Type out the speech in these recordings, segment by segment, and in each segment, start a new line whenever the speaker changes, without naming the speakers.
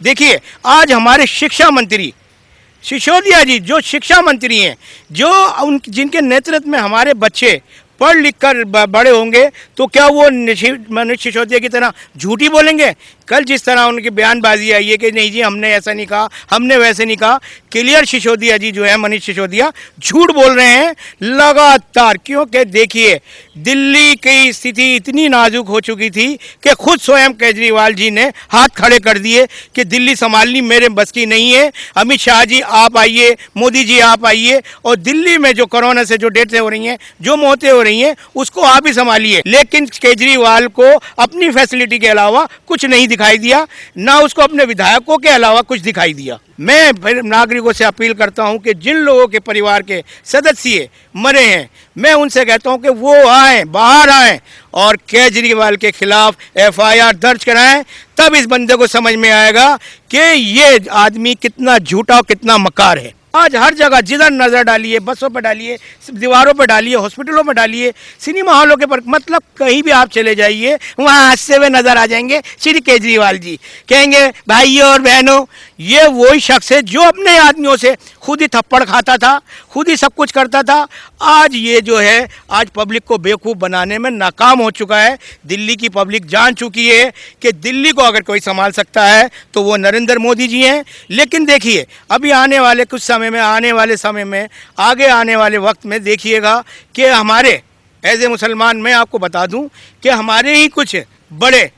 देखिए, आज हमारे शिक्षा मंत्री सिसोदिया जी जो शिक्षा मंत्री हैं, जो उन जिनके नेतृत्व में हमारे बच्चे पढ़ लिख कर बड़े होंगे, तो क्या वो मनीष सिसोदिया की तरह झूठी बोलेंगे? कल जिस तरह उनकी बयानबाजी आई है कि नहीं जी हमने ऐसा नहीं कहा, हमने वैसे नहीं कहा, क्लियर सिसोदिया जी जो है मनीष सिसोदिया झूठ बोल रहे हैं लगातार। क्योंकि देखिए, दिल्ली की स्थिति इतनी नाजुक हो चुकी थी कि खुद स्वयं केजरीवाल जी ने हाथ खड़े कर दिए कि दिल्ली संभालनी मेरे बस की नहीं है, अमित शाह जी आप आइए, मोदी जी आप आइए, और दिल्ली में जो कोरोना से जो डेथें हो रही हैं, जो मौतें हो रही हैं, उसको आप ही संभालिए। लेकिन केजरीवाल को अपनी फैसिलिटी के अलावा कुछ नहीं दिखाई दिया, ना उसको अपने विधायकों के अलावा कुछ दिखाई दिया। मैं फिर नागरिकों से अपील करता हूं कि जिन लोगों के परिवार के सदस्य मरे हैं, मैं उनसे कहता हूं कि वो आए, बाहर आए और केजरीवाल के खिलाफ एफआईआर दर्ज कराएं। तब इस बंदे को समझ में आएगा कि ये आदमी कितना झूठा और कितना मक्कार है। आज हर जगह जिधर नजर डालिए, बसों पर डालिए, दीवारों पर डालिए, हॉस्पिटलों में डालिए, सिनेमा हॉलों के पर, मतलब कहीं भी आप चले जाइए, वहाँ हंसते हुए नजर आ जाएंगे श्री केजरीवाल जी। कहेंगे भाइयों और बहनों, ये वही शख्स है जो अपने आदमियों से खुद ही थप्पड़ खाता था, खुद ही सब कुछ करता था। आज ये जो है, आज पब्लिक को बेवकूफ़ बनाने में नाकाम हो चुका है। दिल्ली की पब्लिक जान चुकी है कि दिल्ली को अगर कोई संभाल सकता है तो वो नरेंद्र मोदी जी हैं। लेकिन देखिए, अभी आने वाले कुछ समय में, आगे आने वाले वक्त में देखिएगा कि हमारे एज ए मुसलमान मैं आपको बता दूं कि हमारे ही कुछ बड़े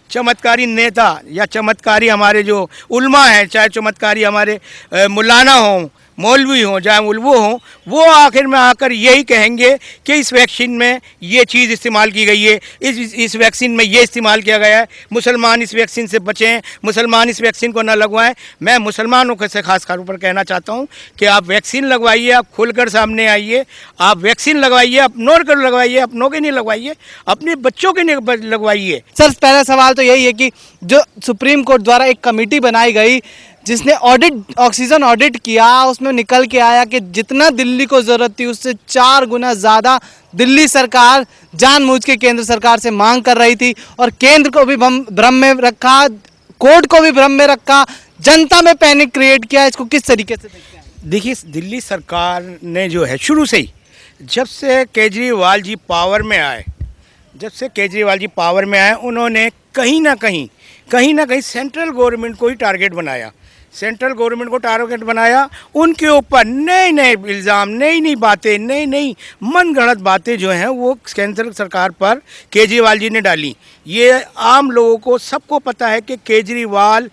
चमत्कारी नेता या चमत्कारी हमारे जो उल्मा हैं, चाहे चमत्कारी हमारे मौलाना हों, मौलवी हों, चाहे उल्लू हों, वो आखिर में आकर यही कहेंगे कि इस वैक्सीन में ये चीज़ इस्तेमाल की गई है, इस वैक्सीन में ये इस्तेमाल किया गया है, मुसलमान इस वैक्सीन से बचें, मुसलमान इस वैक्सीन को न लगवाएं। मैं मुसलमानों को से खास तौर पर कहना चाहता हूं कि आप वैक्सीन लगवाइए, आप खुलकर सामने आइए, आप वैक्सीन लगवाइए, अपनों को लगवाइए, अपनों के नहीं लगवाइए, अपने बच्चों के नहीं लगवाइए।
सर, पहला सवाल तो यही है कि जो सुप्रीम कोर्ट द्वारा एक कमेटी बनाई गई जिसने ऑक्सीजन ऑडिट किया, उसमें निकल के आया कि जितना दिल्ली को ज़रूरत थी उससे 4 गुना ज़्यादा दिल्ली सरकार जानबूझ के केंद्र सरकार से मांग कर रही थी, और केंद्र को भी भ्रम में रखा, कोर्ट को भी भ्रम में रखा, जनता में पैनिक क्रिएट किया। इसको किस तरीके से देखते हैं?
देखिए, दिल्ली सरकार ने जो है शुरू से ही, जब से केजरीवाल जी पावर में आए, उन्होंने कहीं ना कहीं सेंट्रल गवर्नमेंट को ही टारगेट बनाया, उनके ऊपर नए नए इल्ज़ाम, नई बातें, नई मनगढ़ंत बातें जो हैं वो केंद्र सरकार पर केजरीवाल जी ने डाली। ये आम लोगों को सबको पता है कि केजरीवाल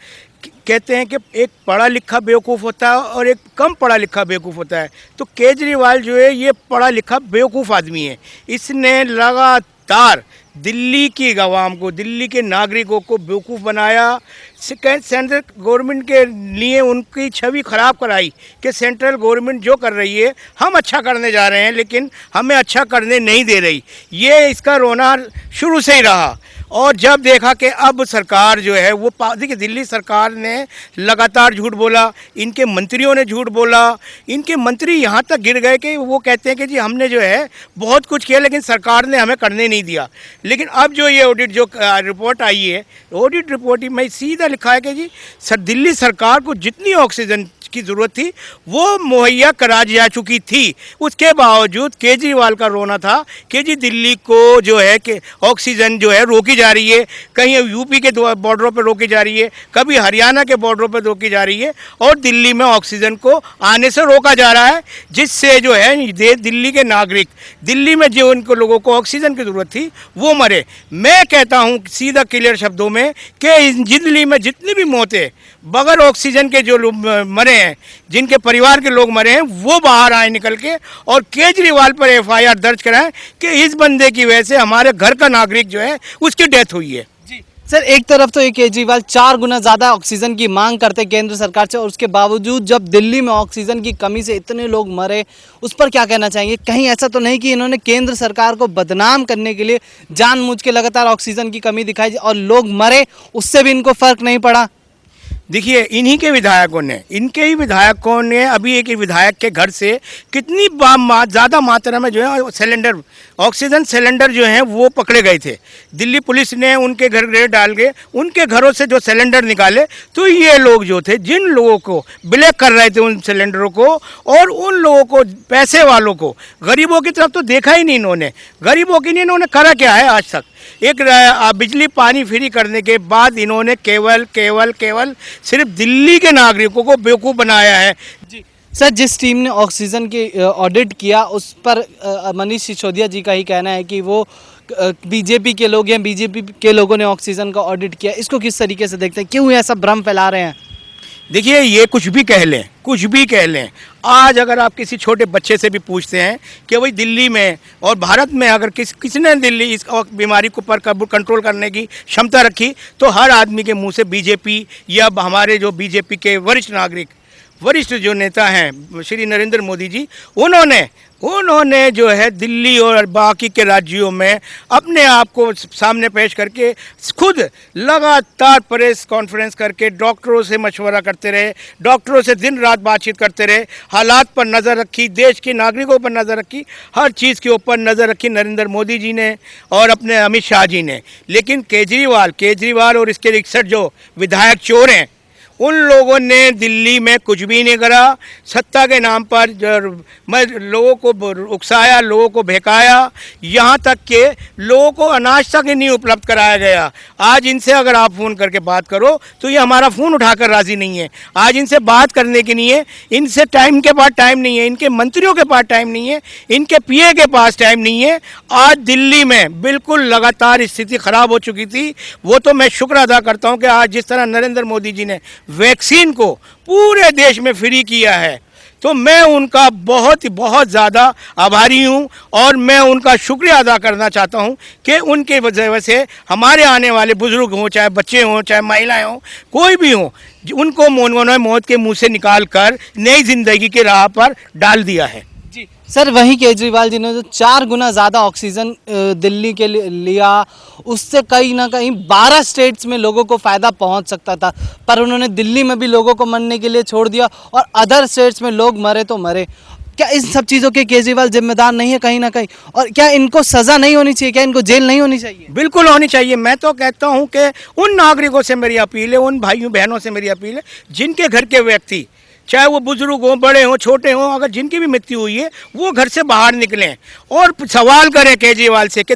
कहते हैं कि एक पढ़ा लिखा बेवकूफ़ होता है और एक कम पढ़ा लिखा बेवकूफ़ होता है। तो केजरीवाल जो है ये पढ़ा लिखा बेवकूफ़ आदमी है। इसने लगातार दिल्ली की आवाम को, दिल्ली के नागरिकों को बेवकूफ़ बनाया, सेंट्रल गवर्नमेंट के लिए उनकी छवि ख़राब कराई कि सेंट्रल गवर्नमेंट जो कर रही है हम अच्छा करने जा रहे हैं, लेकिन हमें अच्छा करने नहीं दे रही। ये इसका रोना शुरू से ही रहा। और जब देखा कि अब सरकार जो है वो, देखिए दिल्ली सरकार ने लगातार झूठ बोला, इनके मंत्रियों ने झूठ बोला, इनके मंत्री यहाँ तक गिर गए कि वो कहते हैं कि जी हमने जो है बहुत कुछ किया लेकिन सरकार ने हमें करने नहीं दिया। लेकिन अब जो ये ऑडिट जो रिपोर्ट आई है, ऑडिट रिपोर्ट में सीधा लिखा है कि जी दिल्ली सरकार को जितनी ऑक्सीजन की ज़रूरत थी वो मुहैया करा जा चुकी थी। उसके बावजूद केजरीवाल का रोना था कि जी दिल्ली को जो है कि ऑक्सीजन जो है रोकी जा रही है, कहीं यूपी के बॉर्डरों पर रोकी जा रही है, कभी हरियाणा के बॉर्डरों पर रोकी जा रही है, और दिल्ली में ऑक्सीजन को आने से रोका जा रहा है, जिससे जो है दिल्ली के नागरिक, दिल्ली में जो उनको लोगों को ऑक्सीजन की ज़रूरत थी वो मरे। मैं कहता हूँ सीधा क्लियर शब्दों में कि दिल्ली में जितनी भी मौतें बगैर ऑक्सीजन के जो लोग मरे हैं, जिनके परिवार के लोग मरे हैं, वो बाहर आए निकल के और केजरीवाल पर एफआईआर दर्ज कराएं कि इस बंदे की वजह से हमारे घर का नागरिक जो है उसकी डेथ हुई है।
जी सर, एक तरफ तो ये केजरीवाल 4 गुना ज़्यादा ऑक्सीजन की मांग करते केंद्र सरकार से, और उसके बावजूद जब दिल्ली में ऑक्सीजन की कमी से इतने लोग मरे, उस पर क्या कहना चाहेंगे? कहीं ऐसा तो नहीं कि इन्होंने केंद्र सरकार को बदनाम करने के लिए जानबूझ के लगातार ऑक्सीजन की कमी दिखाई और लोग मरे, उससे भी इनको फ़र्क नहीं पड़ा?
देखिए इन्हीं के विधायकों ने, इनके ही विधायकों ने अभी एक विधायक के घर से कितनी ज़्यादा मात्रा में जो है सिलेंडर, ऑक्सीजन सिलेंडर जो हैं वो पकड़े गए थे। दिल्ली पुलिस ने उनके घर रेड डाल के उनके घरों से जो सिलेंडर निकाले, तो ये लोग जो थे, जिन लोगों को ब्लैक कर रहे थे उन सिलेंडरों को, और उन लोगों को, पैसे वालों को, गरीबों की तरफ तो देखा ही नहीं इन्होंने। गरीबों की नहीं इन्होंने करा क्या है आज तक? एक बिजली पानी फ्री करने के बाद इन्होंने केवल केवल केवल सिर्फ दिल्ली के नागरिकों को बेवकूफ़ बनाया है।
जी सर, जिस टीम ने ऑक्सीजन की ऑडिट किया उस पर मनीष सिसोदिया जी का ही कहना है कि वो बीजेपी के लोग हैं, बीजेपी के लोगों ने ऑक्सीजन का ऑडिट किया। इसको किस तरीके से देखते हैं, क्यों ऐसा भ्रम फैला रहे हैं?
देखिए ये कुछ भी कह लें, कुछ भी कह लें, आज अगर आप किसी छोटे बच्चे से भी पूछते हैं कि भाई दिल्ली में और भारत में अगर किसने दिल्ली इस बीमारी को पर कंट्रोल करने की क्षमता रखी, तो हर आदमी के मुंह से बीजेपी या हमारे जो बीजेपी के वरिष्ठ नागरिक, वरिष्ठ जो नेता हैं श्री नरेंद्र मोदी जी, उन्होंने जो है दिल्ली और बाकी के राज्यों में अपने आप को सामने पेश करके खुद लगातार प्रेस कॉन्फ्रेंस करके डॉक्टरों से मशवरा करते रहे, डॉक्टरों से दिन रात बातचीत करते रहे, हालात पर नज़र रखी, देश के नागरिकों पर नज़र रखी, हर चीज़ के ऊपर नज़र रखी नरेंद्र मोदी जी ने और अपने अमित शाह जी ने। लेकिन केजरीवाल और इसके 61 जो विधायक चोर हैं, उन लोगों ने दिल्ली में कुछ भी नहीं करा। सत्ता के नाम पर लोगों को उकसाया, लोगों को बहकाया, यहाँ तक कि लोगों को अनाज तक ही नहीं उपलब्ध कराया गया। आज इनसे अगर आप फ़ोन करके बात करो तो ये हमारा फ़ोन उठाकर राज़ी नहीं है। आज इनसे बात करने की नहीं है, इनसे टाइम के पास टाइम नहीं है, इनके मंत्रियों के पास टाइम नहीं है, इनके पीए के पास टाइम नहीं है। आज दिल्ली में बिल्कुल लगातार स्थिति ख़राब हो चुकी थी। वो तो मैं शुक्र अदा करता हूँ कि आज जिस तरह नरेंद्र मोदी जी ने वैक्सीन को पूरे देश में फ्री किया है, तो मैं उनका बहुत ज़्यादा आभारी हूं और मैं उनका शुक्रिया अदा करना चाहता हूं कि उनके वजह से हमारे आने वाले बुजुर्ग हों, चाहे बच्चे हों, चाहे महिलाएं हों, कोई भी हों, उनको मौत के मुंह से निकाल कर नई जिंदगी के राह पर डाल दिया है।
जी सर, वहीं केजरीवाल जी ने जो 4 गुना ज़्यादा ऑक्सीजन दिल्ली के लिए लिया, उससे कहीं ना कहीं 12 स्टेट्स में लोगों को फ़ायदा पहुंच सकता था, पर उन्होंने दिल्ली में भी लोगों को मरने के लिए छोड़ दिया और अदर स्टेट्स में लोग मरे तो मरे। क्या इन सब चीज़ों के केजरीवाल जिम्मेदार नहीं है कहीं ना कहीं? और क्या इनको सज़ा नहीं होनी चाहिए, क्या इनको जेल नहीं होनी चाहिए?
बिल्कुल होनी चाहिए। मैं तो कहता हूं कि उन नागरिकों से मेरी अपील है, उन भाइयों बहनों से मेरी अपील है, जिनके घर के व्यक्ति, चाहे वो बुजुर्ग हों, बड़े हों, छोटे हों, अगर जिनकी भी मृत्यु हुई है, वो घर से बाहर निकलें और सवाल करें केजरीवाल से कि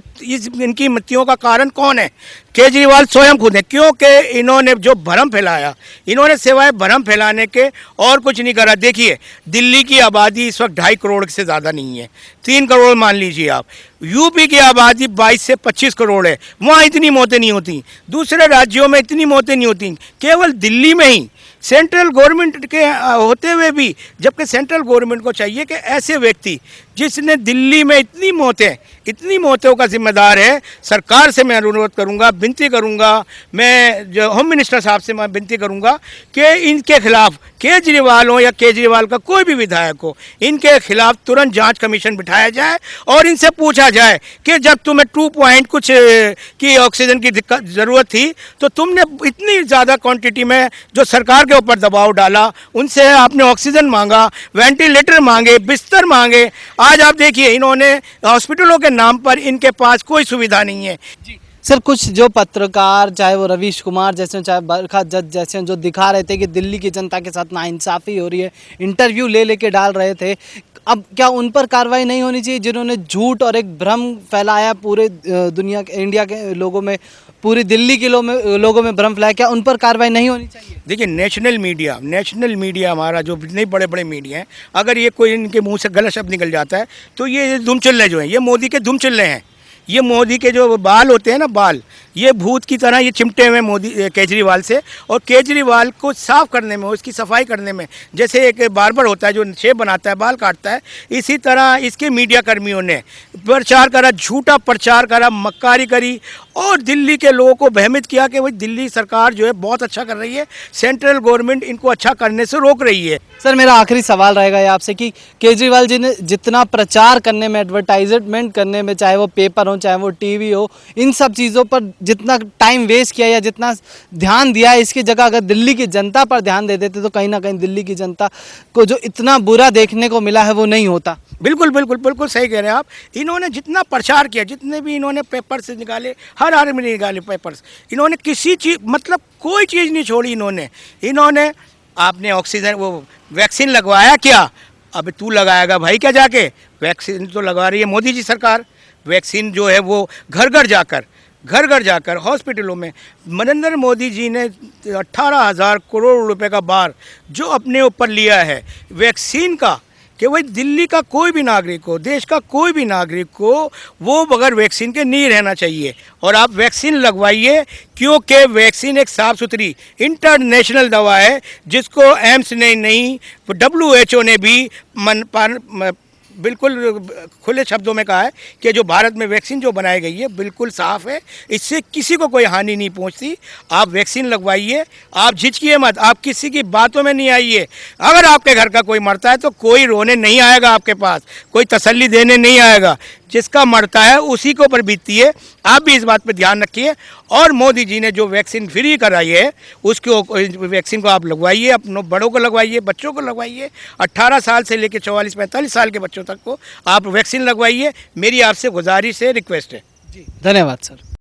इनकी मृत्युओं का कारण कौन है। केजरीवाल स्वयं खुद है, क्योंकि इन्होंने जो भ्रम फैलाया, इन्होंने सिवाय भ्रम फैलाने के और कुछ नहीं करा। देखिए दिल्ली की आबादी इस वक्त 2.5 करोड़ से ज़्यादा नहीं है, 3 करोड़ मान लीजिए आप। यूपी की आबादी 22 से 25 करोड़ है, वहाँ इतनी मौतें नहीं होती, दूसरे राज्यों में इतनी मौतें नहीं होती, केवल दिल्ली में ही सेंट्रल गवर्नमेंट के होते हुए भी, जबकि सेंट्रल गवर्नमेंट को चाहिए कि ऐसे व्यक्ति जिसने दिल्ली में इतनी मौतों का जिम्मेदार है, सरकार से मैं अनुरोध करूंगा, विनती करूंगा, मैं जो होम मिनिस्टर साहब से मैं विनती करूंगा कि इनके खिलाफ, केजरीवाल हो या केजरीवाल का कोई भी विधायक हो, इनके खिलाफ तुरंत जांच कमीशन बिठाया जाए और इनसे पूछा जाए कि जब तुम्हें 2 पॉइंट कुछ की ऑक्सीजन की दिक्कत ज़रूरत थी, तो तुमने इतनी ज़्यादा क्वांटिटी में जो सरकार के ऊपर दबाव डाला, उनसे आपने ऑक्सीजन मांगा, वेंटिलेटर मांगे, बिस्तर मांगे। आज आप देखिए इन्होंने हॉस्पिटलों के नाम पर इनके पास कोई सुविधा नहीं है।
जी सर, कुछ जो पत्रकार, चाहे वो रवीश कुमार जैसे, चाहे बरखा जज जैसे, जो दिखा रहे थे कि दिल्ली की जनता के साथ नाइंसाफ़ी हो रही है, इंटरव्यू ले डाल रहे थे, अब क्या उन पर कार्रवाई नहीं होनी चाहिए जिन्होंने झूठ और एक भ्रम फैलाया पूरे दुनिया के, इंडिया के लोगों में, पूरी दिल्ली के लोगों में भ्रम फैलाया? क्या उन पर कार्रवाई नहीं होनी चाहिए?
देखिए नेशनल मीडिया हमारा जो इतने बड़े बड़े मीडिया हैं, अगर ये कोई इनके मुंह से गलत शब्द निकल जाता है तो ये दुमचिल्ले जो हैं, ये मोदी के दुमचिल्ले हैं। ये मोदी के जो बाल होते हैं ना, बाल, ये भूत की तरह ये चिमटे हुए मोदी केजरीवाल से, और केजरीवाल को साफ करने में, उसकी सफाई करने में, जैसे एक बार्बर होता है जो शेव बनाता है, बाल काटता है, इसी तरह इसके मीडिया कर्मियों ने प्रचार करा, झूठा प्रचार करा, मक्कारी करी और दिल्ली के लोगों को भ्रमित किया कि भाई दिल्ली सरकार जो है बहुत अच्छा कर रही है, सेंट्रल गवर्नमेंट इनको अच्छा करने से रोक रही है।
सर, मेरा आखिरी सवाल रहेगा ये आपसे कि केजरीवाल जी ने जितना प्रचार करने में, एडवर्टाइजमेंट करने में, चाहे वो पेपर हो, चाहे वो टीवी हो, इन सब चीज़ों पर जितना टाइम वेस्ट किया या जितना ध्यान दिया है, इसकी जगह अगर दिल्ली की जनता पर ध्यान दे देते तो कहीं ना कहीं दिल्ली की जनता को जो इतना बुरा देखने को मिला है वो नहीं होता।
बिल्कुल बिल्कुल बिल्कुल सही कह रहे हैं आप। इन्होंने जितना प्रचार किया, जितने भी इन्होंने पेपर्स निकाले, हर हाल में निकाले पेपर्स, इन्होंने किसी चीज़ मतलब कोई चीज़ नहीं छोड़ी इन्होंने आपने ऑक्सीजन वो वैक्सीन लगवाया क्या? अब तू लगाएगा भाई क्या जाके? वैक्सीन तो लगवा रही है मोदी जी सरकार। वैक्सीन जो है वो घर घर जाकर हॉस्पिटलों में नरेंद्र मोदी जी ने 18,000 करोड़ रुपए का भार जो अपने ऊपर लिया है वैक्सीन का, कि भाई दिल्ली का कोई भी नागरिक हो, देश का कोई भी नागरिक हो, वो बगैर वैक्सीन के नहीं रहना चाहिए। और आप वैक्सीन लगवाइए, क्योंकि वैक्सीन एक साफ़ सुथरी इंटरनेशनल दवा है, जिसको एम्स ने नहीं WHO ने भी बिल्कुल खुले शब्दों में कहा है कि जो भारत में वैक्सीन जो बनाई गई है बिल्कुल साफ़ है, इससे किसी को कोई हानि नहीं पहुंचती। आप वैक्सीन लगवाइए, आप झिझकिए मत, आप किसी की बातों में नहीं आइए। अगर आपके घर का कोई मरता है तो कोई रोने नहीं आएगा आपके पास, कोई तसल्ली देने नहीं आएगा। जिसका मरता है उसी के ऊपर बीतती है। आप भी इस बात पर ध्यान रखिए। और मोदी जी ने जो वैक्सीन फ्री कराई है उसको वैक्सीन को आप लगवाइए, अपनों बड़ों को लगवाइए, बच्चों को लगवाइए। 18 साल से लेकर 44-45 साल के बच्चों तक को आप वैक्सीन लगवाइए। मेरी आपसे गुजारिश है, रिक्वेस्ट है।
जी धन्यवाद सर।